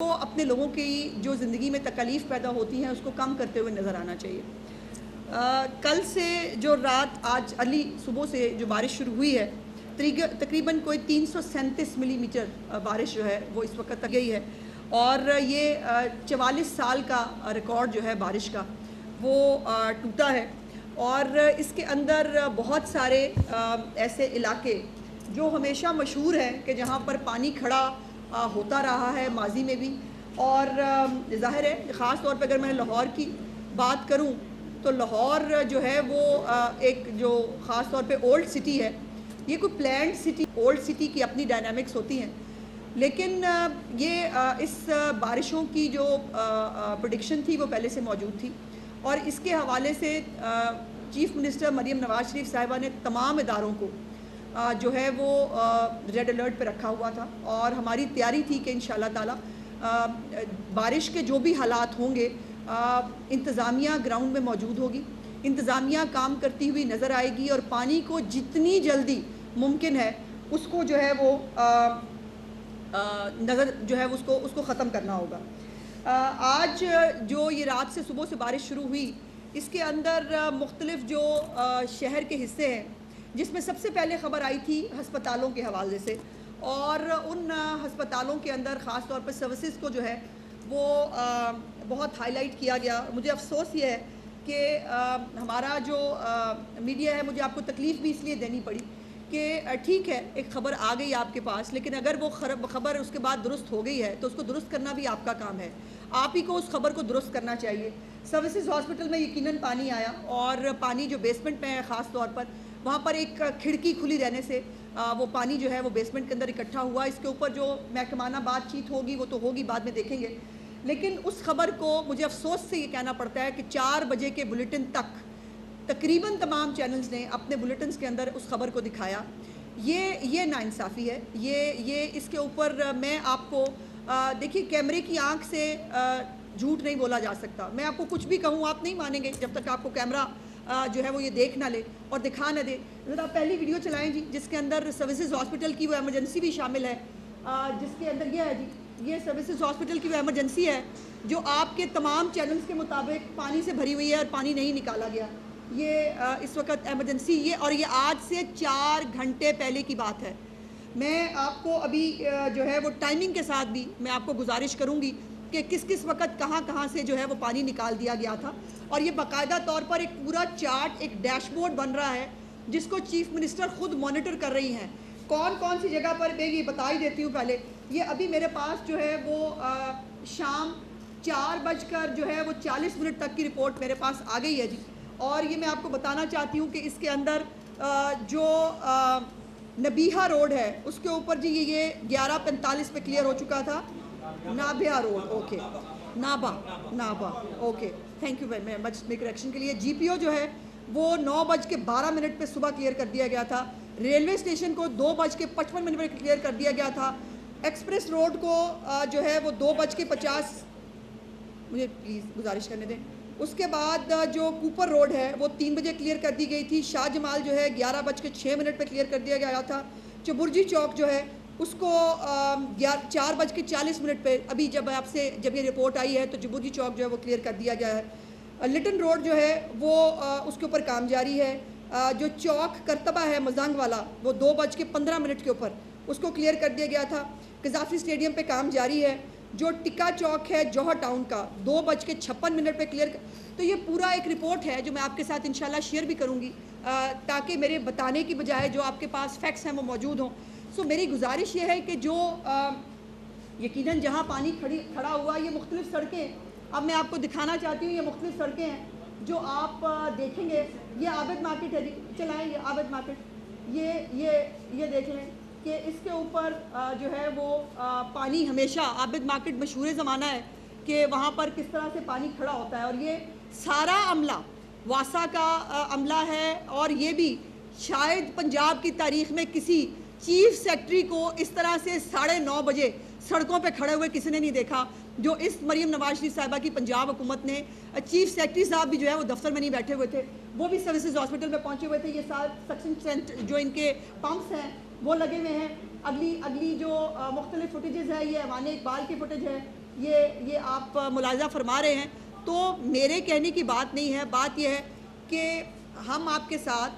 کو اپنے لوگوں کی جو زندگی میں تکلیف پیدا ہوتی ہیں اس کو کم کرتے ہوئے نظر آنا چاہیے۔ کل سے جو رات آج ارلی صبح سے جو بارش شروع ہوئی ہے تقریباً کوئی 337 ملی میٹر بارش جو ہے وہ اس وقت تک گئی ہے، اور یہ 44 سال کا ریکارڈ جو ہے بارش کا وہ ٹوٹا ہے۔ اور اس کے اندر بہت سارے ایسے علاقے جو ہمیشہ مشہور ہیں کہ جہاں پر پانی کھڑا ہوتا رہا ہے ماضی میں بھی، اور ظاہر ہے خاص طور پہ اگر میں لاہور کی بات کروں تو لاہور جو ہے وہ ایک جو خاص طور پہ اولڈ سٹی ہے، یہ کوئی پلانڈ سٹی، اولڈ سٹی کی اپنی ڈائنامکس ہوتی ہیں، لیکن یہ اس بارشوں کی جو پریڈکشن تھی وہ پہلے سے موجود تھی، اور اس کے حوالے سے چیف منسٹر مریم نواز شریف صاحبہ نے تمام اداروں کو جو ہے وہ ریڈ الرٹ پہ رکھا ہوا تھا، اور ہماری تیاری تھی کہ انشاءاللہ تعالی بارش کے جو بھی حالات ہوں گے انتظامیہ گراؤنڈ میں موجود ہوگی، انتظامیہ کام کرتی ہوئی نظر آئے گی، اور پانی کو جتنی جلدی ممکن ہے اس کو جو ہے وہ نظر جو ہے اس کو ختم کرنا ہوگا۔ آج جو یہ رات سے صبح سے بارش شروع ہوئی، اس کے اندر مختلف جو شہر کے حصے ہیں، جس میں سب سے پہلے خبر آئی تھی ہسپتالوں کے حوالے سے، اور ان ہسپتالوں کے اندر خاص طور پر سروسز کو جو ہے وہ بہت ہائی لائٹ کیا گیا۔ مجھے افسوس یہ ہے کہ ہمارا جو میڈیا ہے، مجھے آپ کو تکلیف بھی اس لیے دینی پڑی کہ ٹھیک ہے ایک خبر آ گئی آپ کے پاس، لیکن اگر وہ خبر اس کے بعد درست ہو گئی ہے تو اس کو درست کرنا بھی آپ کا کام ہے، آپ ہی کو اس خبر کو درست کرنا چاہیے۔ سروسز ہاسپٹل میں یقیناً پانی آیا، اور پانی جو بیسمنٹ میں ہے خاص طور پر وہاں پر ایک کھڑکی کھلی رہنے سے وہ پانی جو ہے وہ بیسمنٹ کے اندر اکٹھا ہوا۔ اس کے اوپر جو محکمانہ بات چیت ہوگی وہ تو ہوگی، بعد میں دیکھیں گے، لیکن اس خبر کو مجھے افسوس سے یہ کہنا پڑتا ہے کہ 4 بجے کے بلیٹن تک تقریباً تمام چینلز نے اپنے بلیٹنز کے اندر اس خبر کو دکھایا۔ یہ ناانصافی ہے، یہ اس کے اوپر میں آپ کو دیکھیے کیمرے کی آنکھ سے جھوٹ نہیں بولا جا سکتا۔ میں آپ کو کچھ بھی کہوں آپ نہیں مانیں گے جب تک آپ کو کیمرہ جو ہے وہ یہ دیکھ نہ لے اور دکھا نہ دے۔ ذرا پہلی ویڈیو چلائیں جی، جس کے اندر سروسز ہاسپٹل کی وہ ایمرجنسی بھی شامل ہے، جس کے اندر یہ ہے جی، یہ سروسز ہاسپٹل کی وہ ایمرجنسی ہے جو آپ کے تمام چینلز کے مطابق پانی سے بھری ہوئی ہے اور پانی نہیں نکالا گیا۔ یہ اس وقت ایمرجنسی اور یہ آج سے 4 گھنٹے پہلے کی بات ہے۔ میں آپ کو ابھی جو ہے وہ ٹائمنگ کے ساتھ بھی میں آپ کو گزارش کروں گی کہ کس کس وقت کہاں سے جو ہے وہ پانی نکال دیا گیا تھا، اور یہ باقاعدہ طور پر ایک پورا چارٹ، ایک ڈیش بورڈ بن رہا ہے جس کو چیف منسٹر خود مانیٹر کر رہی ہیں۔ کون سی جگہ پر میں یہ بتا ہی دیتی ہوں پہلے، یہ ابھی میرے پاس جو ہے وہ شام 4:40 تک کی رپورٹ میرے پاس آ گئی ہے جی، اور یہ میں آپ کو بتانا چاہتی ہوں کہ اس کے اندر جو نبیہہ روڈ ہے اس کے اوپر جی یہ 11:45 پہ کلیئر ہو چکا تھا۔ Nabia road, okay, Naba, okay, thank you very much correction کے لیے۔ جی پی او جو ہے وہ 9:12 پہ صبح کلیئر کر دیا گیا تھا، ریلوے اسٹیشن کو 2:55 پہ کلیئر کر دیا گیا تھا، ایکسپریس روڈ کو جو ہے وہ 2:50، مجھے پلیز گزارش کرنے دیں، اس کے بعد جو کوپر روڈ ہے وہ 3 بجے کلیئر کر دی گئی تھی، شاہ جمال جو ہے 11:06 پہ کلیئر کر دیا گیا تھا، چبرجی چوک جو ہے اس کو 4:40 پہ ابھی جب یہ رپورٹ آئی ہے تو چبرجی چوک جو ہے وہ کلیئر کر دیا گیا ہے۔ لٹن روڈ جو ہے وہ اس کے اوپر کام جاری ہے، جو چوک کرتبہ ہے مزنگ والا وہ 2:15 کے اوپر اس کو کلیئر کر دیا گیا تھا۔ قذافی اسٹیڈیم پہ کام جاری ہے، جو ٹکا چوک ہے جوہر ٹاؤن کا 2:56 پہ کلیئر۔ تو یہ پورا ایک رپورٹ ہے جو میں آپ کے ساتھ انشاءاللہ شیئر بھی کروں گی تاکہ میرے بتانے کی بجائے جو آپ کے پاس فیکٹس ہیں وہ موجود ہوں۔ میری گزارش یہ ہے کہ جو یقیناً جہاں پانی کھڑا ہوا یہ مختلف سڑکیں، اب میں آپ کو دکھانا چاہتی ہوں، یہ مختلف سڑکیں ہیں جو آپ دیکھیں گے۔ یہ عابد مارکیٹ ہے جی، چلائیں یہ عابد مارکیٹ، یہ دیکھ لیں کہ اس کے اوپر جو ہے وہ پانی ہمیشہ، عابد مارکیٹ مشہور زمانہ ہے کہ وہاں پر کس طرح سے پانی کھڑا ہوتا ہے، اور یہ سارا عملہ واسا کا عملہ ہے، اور یہ بھی شاید پنجاب کی تاریخ میں کسی چیف سیکرٹری کو اس طرح سے 9:30 بجے سڑکوں پہ کھڑے ہوئے کسی نے نہیں دیکھا، جو اس مریم نواز شریف صاحبہ کی پنجاب حکومت نے، چیف سیکرٹری صاحب بھی جو ہے وہ دفتر میں نہیں بیٹھے ہوئے تھے، وہ بھی سروسز ہاسپٹل میں پہنچے ہوئے تھے۔ یہ سکشن جو ان کے پمپس ہیں وہ لگے ہوئے ہیں۔ اگلی جو مختلف فوٹیجز ہے، یہ ایوان اقبال کی فوٹیج ہے، یہ آپ ملاحظہ فرما رہے ہیں، تو میرے کہنے کی بات نہیں ہے. بات یہ ہے کہ ہم آپ کے ساتھ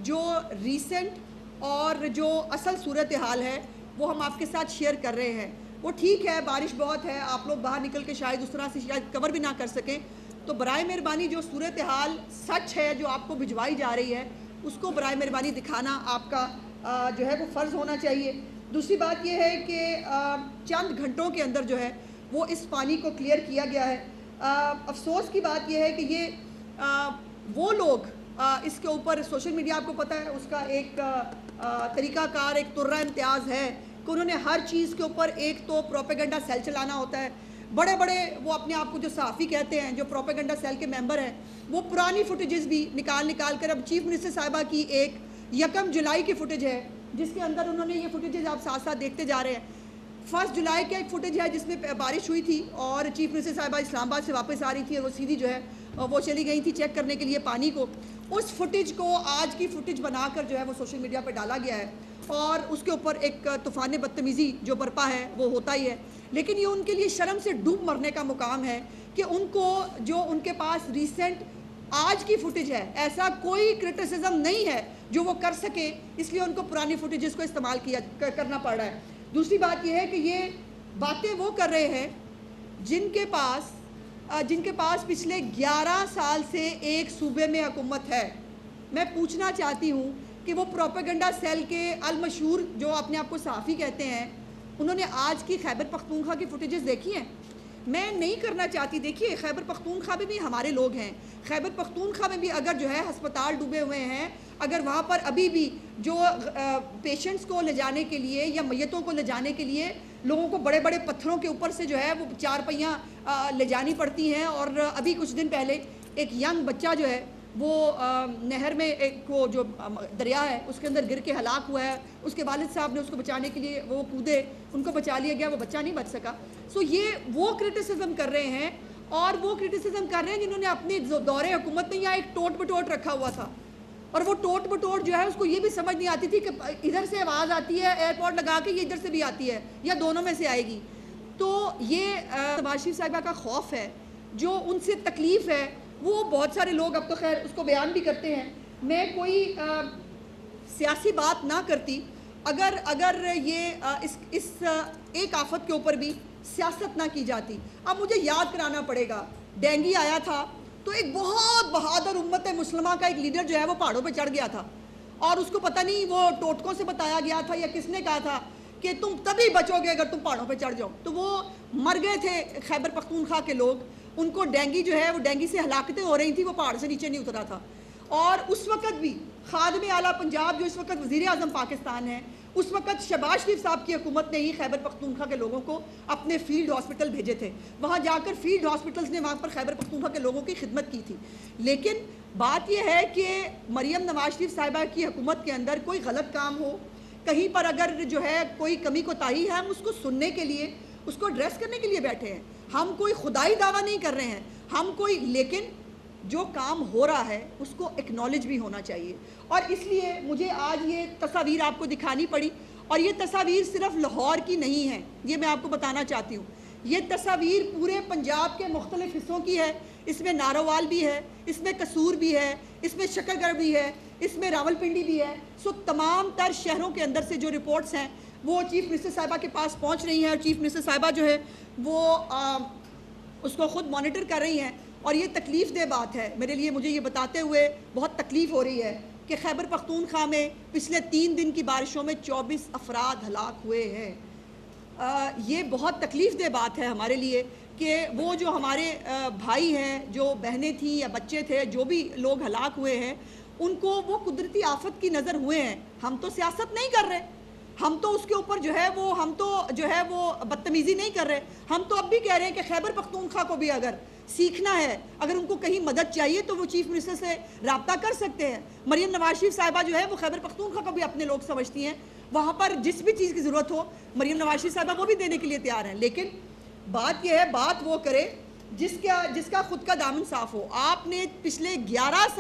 جو ریسنٹ اور جو اصل صورتحال ہے وہ ہم آپ کے ساتھ شیئر کر رہے ہیں. وہ ٹھیک ہے، بارش بہت ہے، آپ لوگ باہر نکل کے شاید اس طرح سے شاید کور بھی نہ کر سکیں، تو برائے مہربانی جو صورتحال سچ ہے جو آپ کو بھجوائی جا رہی ہے اس کو برائے مہربانی دکھانا آپ کا جو ہے وہ فرض ہونا چاہیے. دوسری بات یہ ہے کہ چند گھنٹوں کے اندر جو ہے وہ اس پانی کو کلیئر کیا گیا ہے. افسوس کی بات یہ ہے کہ یہ وہ لوگ اس کے اوپر سوشل میڈیا آپ کو پتہ ہے اس کا ایک طریقہ کار، ایک طرہ امتیاز ہے کہ انہوں نے ہر چیز کے اوپر ایک تو پروپیگنڈا سیل چلانا ہوتا ہے. بڑے بڑے وہ اپنے آپ کو جو صحافی کہتے ہیں، جو پروپیگنڈا سیل کے ممبر ہیں، وہ پرانی فوٹیجز بھی نکال کر اب چیف منسٹر صاحبہ کی ایک 1 جولائی کی فوٹیج ہے جس کے اندر انہوں نے یہ فوٹیجز آپ ساتھ ساتھ دیکھتے جا رہے ہیں. 1 جولائی کا ایک فوٹیج ہے جس میں بارش ہوئی تھی اور چیف منسٹر صاحبہ اسلام آباد سے واپس آ رہی تھی اور وہ سیدھی جو ہے وہ چلی گئی تھی چیک کرنے کے لیے پانی کو. اس فوٹیج کو آج کی فوٹیج بنا کر جو ہے وہ سوشل میڈیا پہ ڈالا گیا ہے اور اس کے اوپر ایک طوفان بدتمیزی جو برپا ہے وہ ہوتا ہی ہے. لیکن یہ ان کے لیے شرم سے ڈوب مرنے کا مقام ہے کہ ان کو جو ان کے پاس ریسنٹ آج کی فوٹیج ہے، ایسا کوئی کرٹیسزم نہیں ہے جو وہ کر سکے، اس لیے ان کو پرانی فوٹیجز کو استعمال کرنا پڑ رہا ہے. دوسری بات یہ ہے کہ یہ باتیں وہ کر رہے ہیں جن کے پاس پچھلے 11 سال سے ایک صوبے میں حکومت ہے. میں پوچھنا چاہتی ہوں کہ وہ پروپیگنڈا سیل کے المشہور جو اپنے آپ کو صحافی کہتے ہیں، انہوں نے آج کی خیبر پختونخوا کی فوٹیجز دیکھی ہیں؟ میں نہیں کرنا چاہتی. دیکھیے، خیبر پختونخوا میں بھی ہمارے لوگ ہیں. خیبر پختونخوا میں بھی اگر جو ہے ہسپتال ڈوبے ہوئے ہیں، اگر وہاں پر ابھی بھی جو پیشنٹس کو لے جانے کے لیے یا میتوں کو لے جانے کے لیے لوگوں کو بڑے بڑے پتھروں کے اوپر سے جو ہے وہ 4 پہیاں لے جانی پڑتی ہیں، اور ابھی کچھ دن پہلے ایک ینگ بچہ جو ہے وہ نہر میں ایک وہ جو دریا ہے اس کے اندر گر کے ہلاک ہوا ہے. اس کے والد صاحب نے اس کو بچانے کے لیے وہ کودے، ان کو بچا لیا گیا، وہ بچہ نہیں بچ سکا. سو یہ وہ کرٹیسزم کر رہے ہیں، اور وہ کرٹیسزم کر رہے ہیں جنہوں نے اپنے دور حکومت میں یہاں ایک ٹوٹ بٹوٹ رکھا ہوا تھا، اور وہ ٹوٹ بٹوٹ جو ہے اس کو یہ بھی سمجھ نہیں آتی تھی کہ ادھر سے آواز آتی ہے ایئرپورٹ لگا کے، یہ ادھر سے بھی آتی ہے یا دونوں میں سے آئے گی. تو یہ نواز شریف صاحبہ کا خوف ہے، جو ان سے تکلیف ہے، وہ بہت سارے لوگ اب تو خیر اس کو بیان بھی کرتے ہیں. میں کوئی سیاسی بات نہ کرتی اگر یہ اس ایک آفت کے اوپر بھی سیاست نہ کی جاتی. اب مجھے یاد کرانا پڑے گا، ڈینگی آیا تھا تو ایک بہت بہادر امت مسلمہ کا ایک لیڈر جو ہے وہ پہاڑوں پہ چڑھ گیا تھا، اور اس کو پتہ نہیں وہ ٹوٹکوں سے بتایا گیا تھا یا کس نے کہا تھا کہ تم تبھی بچو گے اگر تم پہاڑوں پہ چڑھ جاؤ. تو وہ مر گئے تھے خیبر پختونخوا کے لوگ. ان کو ڈینگی جو ہے وہ ڈینگی سے ہلاکتیں ہو رہی تھیں، وہ پہاڑ سے نیچے نہیں اترا تھا. اور اس وقت بھی خادم اعلیٰ پنجاب جو اس وقت وزیر اعظم پاکستان ہے، اس وقت شہباز شریف صاحب کی حکومت نے ہی خیبر پختونخوا کے لوگوں کو اپنے فیلڈ ہاسپٹل بھیجے تھے. وہاں جا کر فیلڈ ہاسپٹلز نے وہاں پر خیبر پختونخوا کے لوگوں کی خدمت کی تھی. لیکن بات یہ ہے کہ مریم نواز شریف صاحبہ کی حکومت کے اندر کوئی غلط کام ہو، کہیں پر اگر جو ہے کوئی کمی کوتاہی ہے، ہم اس کو سننے کے لیے، اس کو ایڈریس کرنے کے لیے بیٹھے ہیں. ہم کوئی خدائی دعویٰ نہیں کر رہے ہیں، لیکن جو کام ہو رہا ہے اس کو اکنالج بھی ہونا چاہیے. اور اس لیے مجھے آج یہ تصاویر آپ کو دکھانی پڑی، اور یہ تصاویر صرف لاہور کی نہیں ہیں، یہ میں آپ کو بتانا چاہتی ہوں. یہ تصاویر پورے پنجاب کے مختلف حصوں کی ہے. اس میں نارووال بھی ہے، اس میں قصور بھی ہے، اس میں شکر گڑھ بھی ہے، اس میں راول پنڈی بھی ہے. سو تمام تر شہروں کے اندر سے جو رپورٹس ہیں وہ چیف منسٹر صاحبہ کے پاس پہنچ رہی ہیں، اور چیف منسٹر صاحبہ جو ہے وہ اس کو خود مانیٹر کر رہی ہیں. اور یہ تکلیف دہ بات ہے میرے لیے، مجھے یہ بتاتے ہوئے بہت تکلیف ہو رہی ہے کہ خیبر پختونخوا میں پچھلے 3 دن کی بارشوں میں 24 افراد ہلاک ہوئے ہیں. یہ بہت تکلیف دہ بات ہے ہمارے لیے کہ وہ جو ہمارے بھائی ہیں، جو بہنیں تھیں یا بچے تھے، جو بھی لوگ ہلاک ہوئے ہیں، ان کو وہ قدرتی آفت کی نظر ہوئے ہیں. ہم تو سیاست نہیں کر رہے، ہم تو اس کے اوپر جو ہے وہ بدتمیزی نہیں کر رہے. ہم تو اب بھی کہہ رہے ہیں کہ خیبر پختونخوا کو بھی اگر سیکھنا ہے، اگر ان کو کہیں مدد چاہیے تو وہ چیف منسٹر سے رابطہ کر سکتے ہیں. مریم نواز شریف صاحبہ جو ہے وہ خیبر پختونخوا کو بھی اپنے لوگ سمجھتی ہیں. وہاں پر جس بھی چیز کی ضرورت ہو مریم نواز شریف صاحبہ وہ بھی دینے کے لیے تیار ہیں. لیکن بات یہ ہے، بات وہ کرے جس کا خود کا دامن صاف ہو. آپ نے پچھلے 11 سال